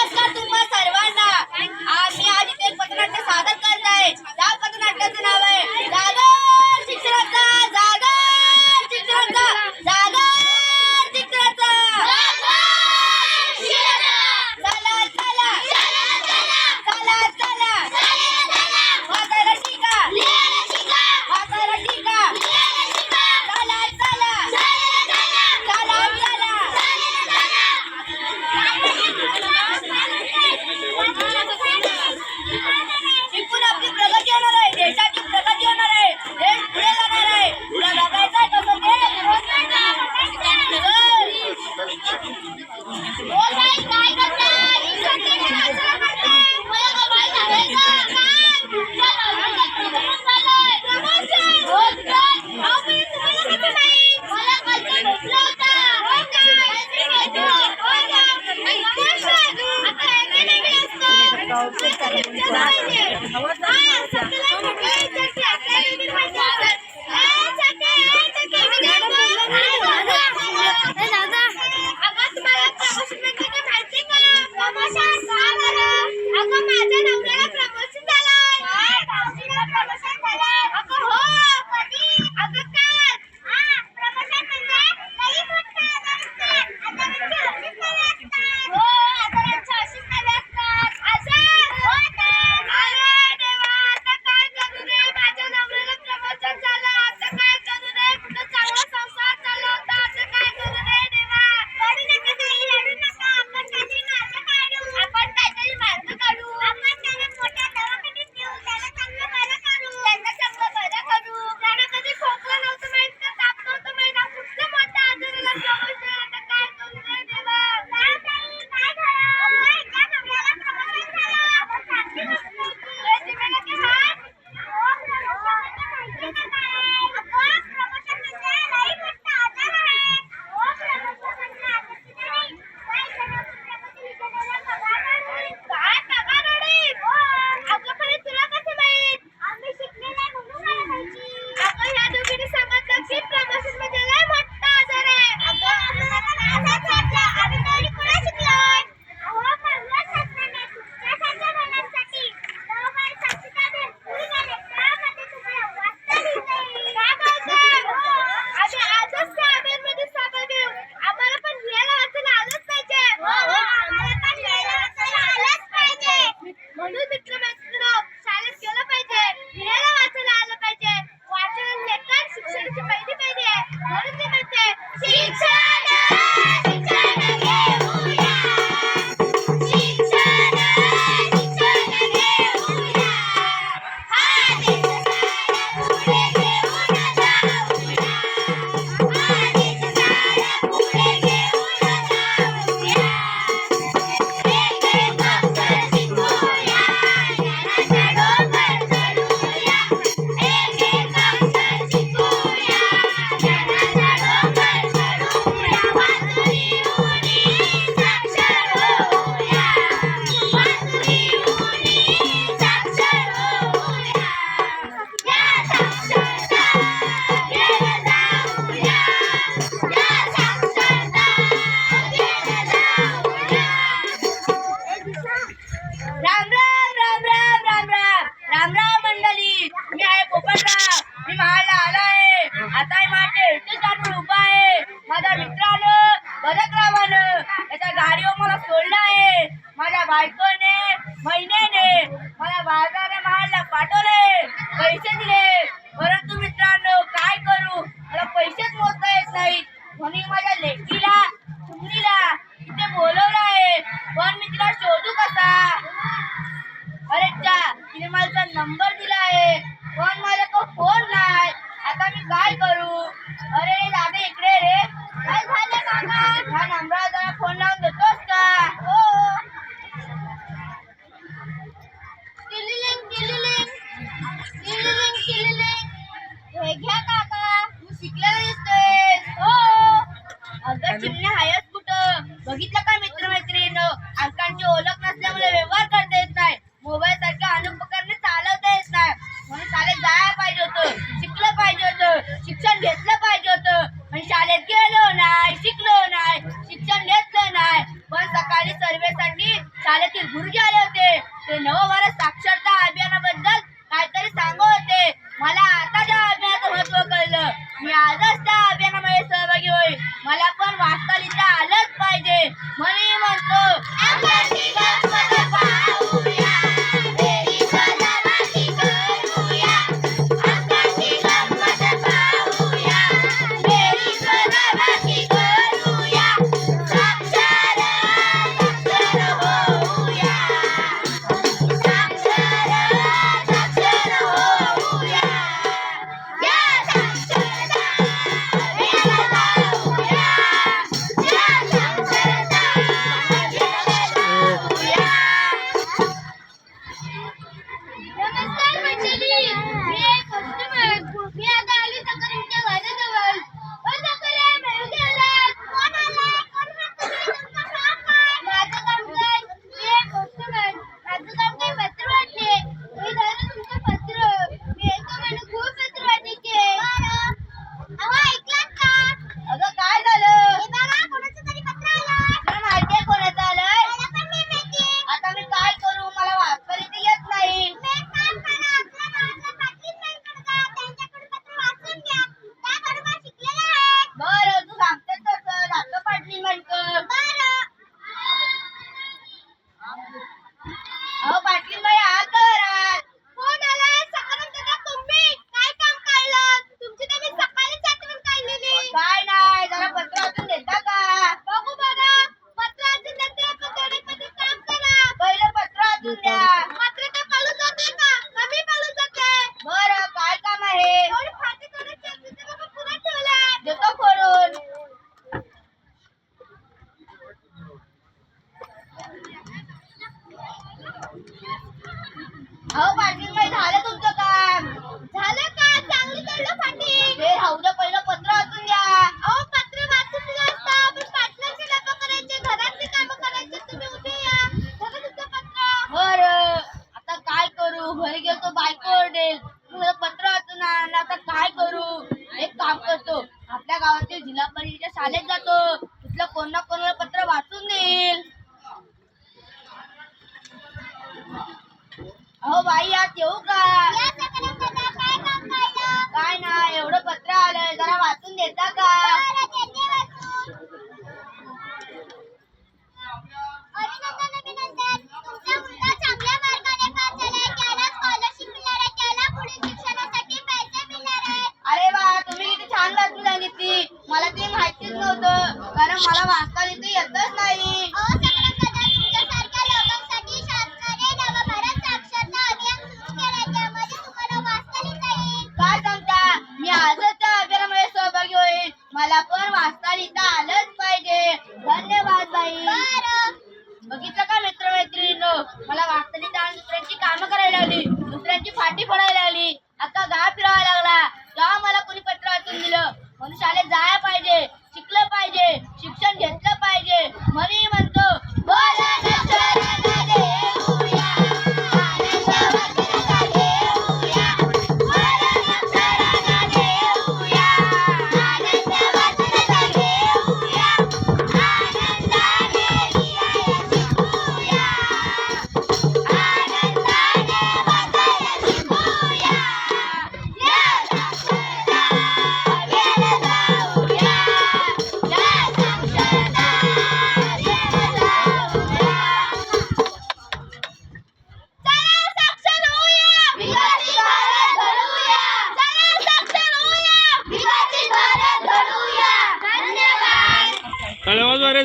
नमस्कार तुम्हा सर्वांना. आम्ही आज इथे एक पथनाट्य सादर करत आहे. त्या पथनाट्याचं नाव आहे जागर शिक्षणाचा, जागर शिक्षणाचा, जागर शिक्षणाचा. चला चला चला चला वाचायला शिका, वाचायला शिका. चला चला चला चला. शिकून आपली प्रगती होणार आहे, देशाची प्रगती होणार आहे, देश पुढे जाणार आहे. तुला बघायचं आहे कसं ते? काय करताय? माझ्या मित्रानं भरतरावानं त्याच्या गाडीवर मला सोडलं आहे. माझ्या बायकोने महिन्याने मला बाजारात महालला पाठवले, पैसे दिले. परंतु मित्रांनो काय करू, मला पैसेच मोजता येत नाहीत. म्हणून माझ्या लेकीला सुनीला इथे बोलवलं आहे. पण मी तिला शोधू कसा? अरे तिने माझा नंबर दिला आहे, पण माझा तो फोन नाही. आता मी काय करू? अरे दादा इकडे रे. काय झालं काका? ह्या नंबरला जरा फोन लावून देतोस का? हो. हे घ्या काका, तू शिकलेला दिसतोयस. हो. अगं चिमण्या हायच कुठं? बघितलं का मित्रमैत्रिणींनो, अंकांची ओळख नसल्यामुळे व्यवहार करता येत नाही. मोबाईल सारख्या अनुपकरणे चालवता येत नाही. म्हणून शाळेत जायला पाहिजे होतं, शिकलं पाहिजे होतं, शिक्षण घेतलं पाहिजे होतं. आता त्या अभियानाचं महत्व कळलं. मी आजच त्या अभियानामध्ये सहभागी होईल. मला पण वाचता लिहिता आलंच पाहिजे. म्हणून म्हणतो अंगाची गंमत पाहूया, फेरी सजावटी करूया. अंगाची गंमत पाहूया, फेरी सजावटी करूया. साक्षर होऊया, साक्षर होऊया. या साक्षरता अभियानाला जाऊया, या साक्षरता अभियानाला जाऊया. नमस्कार मंडळी, मी एक कस्टमर. मी आता आली सकाळच्या घराजवळ. ओ सकाळी मेळून आलात. कोण आलाय? कोण म्हणतो तुमचं काम काय? माझं काम काय? मी एक कस्टमर. माझं काम काय पत्र वाटणे. मी झालं तुमचं पत्र. मी येतो म्हणून खूप पत्र वाटायचे. अहो ऐकलात का? अगं काय झालं? हे बघा कोणाचं तरी पत्र आलं. तुला माहितीये कोणाचं आलंय? मला पण नाही माहिती. आता मी काय करू? मला वाचता लिहिता येत नाही. एक काम करा, आपल्या गावातल्या पाटील बाईंकडे जा. त्यांच्याकडून पत्र वाचून घ्या. त्या बरोबर शिकलेल्या आहेत. बरं, तू सांगतेस तसं जातो पाटली म्हणकर. बरं. अहो पाटली बाई आत घरात. कोण आलाय? सकाळून का तुम्ही? काय काम काढलं? तुमची तर मी सकाळीच आठवण काढलेली. काय नाही, जरा पत्र वाचून देता का? बघू बरं. पत्र वाचून देते, पण तेवढे पत्र काम करा. पहिलं पत्र वाचून द्या. पत्र ते पळून जाते का? कमी पळून जाते. बरं, काय काम आहे? एवढी फाटी करायची असली तर मग पुढे ठेवलाय. देतो फोडून. अहो पाटील बाई झालं तुमचं काम. झालं का? चांगली काढलं फाटी. ते राहू द्या, पहिलं पत्र वाचून द्या. अहो पत्र वाचून असता, पण पाटलांची डबा करायचे, घरातली कामं करायची. तुम्ही उभे या. झालं तुमचं पत्र. बरं, आता काय करू? घरी गेलो बायको ओरडेल. तुझं पत्र वाचून आण. आता काय करू? एक काम करतो, आपल्या गावातील जिल्हा परिषदेच्या शाळेत जातो. तिथलं कोण ना कोणाला पत्र वाचून देईल. अहो बाई आत येऊ का? या सकाळी दादा, काय काम काढलं? काय नाही, एवढं पत्र आलंय, जरा वाचून देता का? बरं, देते वाचून. अभिनंदन, अभिनंदन. तुमचा मुलगा चांगल्या मार्गाने पास झालाय. त्याला स्कॉलरशिप मिळणार आहे. त्याला पुढील शिक्षणासाठी पैसे मिळणार आहेत. अरे वा, तुम्ही किती छान बातमी सांगितली. मला ती माहितीच नव्हतं, कारण मला वाचता लिहिता येतच नाही. अहो सकाळी दादा, तुमच्यासारख्या लोकांसाठी शासनाने नवभारत साक्षरता अभियान सुरू केलंय. त्यामध्ये तुम्हाला वाचता लिहिता येईल. काय सांगता? मी आजच त्या अभियानामध्ये सहभागी होईल. मला पण वाचता लिहिता आलंच पाहिजे. धन्यवाद बाई. बरं. बघितलं का मित्रमैत्रिणींनो, मला वाचता लिहिता आणि दुसऱ्यांची कामं करायला लागली, दुसऱ्यांची फाटी फोडायला लागली, अख्खा गाव फिरायला लागला. तेव्हा मला कोणी पत्र वाचून दिलं. म्हणून शाळेत जायला पाहिजे, शिकलं पाहिजे, शिक्षण घेतलं पाहिजे. म्हणून म्हणतो बोला अक्षराला देऊया, आनंदवंताला देऊया. बोला अक्षराला देऊया, आनंदवंताला देऊया. आनंदाने लिहायला शिकूया, आनंदाने वाचायला शिकूया. या साक्षरता अभियानाला जाऊया, या साक्षरता अभियानाला जाऊया. चला साक्षर होऊया. विकसित भारत घडवूया. चला साक्षर होऊया. विकसित भारत घडवूया. धन्यवाद. तळेवाजवारे